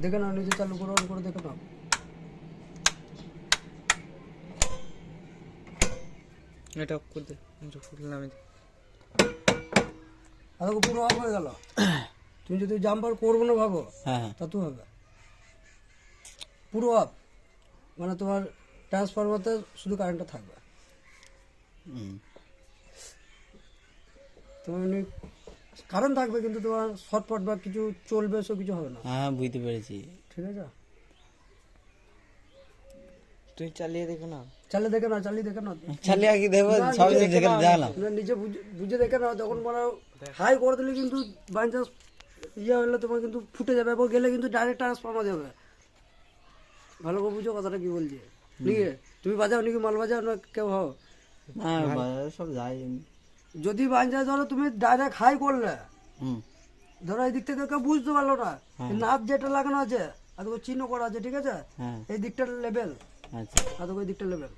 দেখে নাও, নিজে চালু করে অন করে দেখে নাও। এটা অফ করে দে, এটা খুললাম। আর পুরো অফ হয়ে গেল। তুমি যদি জাম্পার করবো না ভাবো, হ্যাঁ তা তো হবে। পুরো অফ মানে তোমার ট্রান্সফরমারতে শুধু কারেন্টটা থাকবে। তোমার এমনি কারেন্ট থাকবে কিন্তু তোমার শর্টপট বা কিছু চলবে, সব কিছু হবে না। হ্যাঁ বুঝতে পেরেছি। ঠিক আছে, তুই চালিয়ে দেখো না। চালিয়ে দেখে নাও, চালিয়ে দেখে নাও, চালিয়ে কি দেখবো, না, সব নিজে দেখে দেখলাম। না, নিজে বুঝে দেখে নাও। তখন মানে হাই করে দিলে কিন্তু বাই চান্স ইয়ে হলে তোমার কিন্তু ফুটে যাবে এবং গেলে কিন্তু ডাইরেক্ট ট্রান্সফর্মার যাবে। ভালো করে বুঝো কথাটা কি বলছি। ঠিক আছে, তুমি বাজাও নাকি মাল বাজাও না কেউ হও? হ্যাঁ বাজারে সব যাই। যদি বাই চান্স ধরো তুমি ডাইরেক্ট হাই করলে, হুম ধরো এই দিক থেকে কেউ বুঝতে পারলো না, নাট যেটা লাগানো আছে আর তো চিহ্ন করা আছে, ঠিক আছে, হ্যাঁ এই দিকটা লেভেল আচ্ছা আর তো ওই দিকটা লেভেল,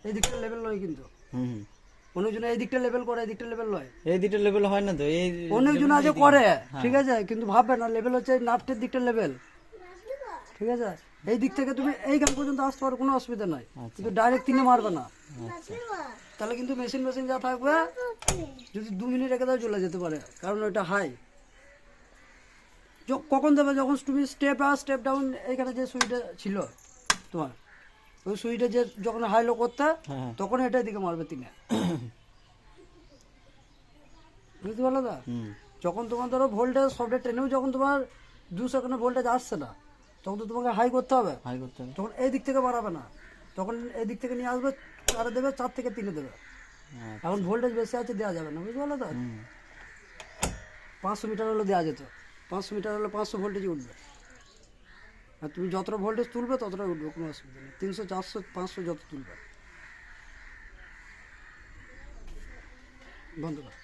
এই দিকটা লেভেল নয় কিন্তু। হুম অনেকজন এই দিকটা লেভেল করে, এই দিকটা লেভেল নয়। এই দুটো লেভেল হয় না তো, এই অনেকজন আছে করে, ঠিক আছে, কিন্তু ভাববে না লেভেল হচ্ছে নাটের দিকটা লেভেল। ঠিক আছে, এই দিক থেকে তুমি এইখান পর্যন্ত আসতে পারো, কোনো অসুবিধা নাই, কিন্তু ডাইরেক্ট তিনে মারবে না। তাহলে কিন্তু মেশিন যা থাকবে, যদি 2 মিনিট রেখে দাও চলে যেতে পারে, কারণ ওইটা হাই। কখন দেবে, যখন তুমি স্টেপ আপ স্টেপ ডাউন, এইখানে যে সুইচটা ছিল তোমার, ওই সুইচটা যে যখন হাই লো করতে, হ্যাঁ তখন এটাই দিকে মারবে তিনে। বুঝতে পারলো না? যখন তোমার ধরো ভোল্টেজ সবটা ট্রেনেও যখন তোমার 2 সেকেন্ডে ভোল্টেজ আসছে না, তখন তো তোমাকে হাই করতে হবে। হাই করতে হবে। তখন এই দিক থেকে বাড়াবে না, তখন এই দিক থেকে নিয়ে আসবে, 4 দেবে, 4 থেকে 3 দেবে। এখন ভোল্টেজ বেশি আছে, দেওয়া যাবে না, বুঝতে পারলো তো? 500 মিটার হলে দেওয়া যেত, 500 মিটার হলে 500 ভোল্টেজই উঠবে। আর তুমি যতটা ভোল্টেজ তুলবে ততটা উঠবে, কোনো অসুবিধা নেই। 300, 400, 500 যত তুলবে। বন্ধ কর।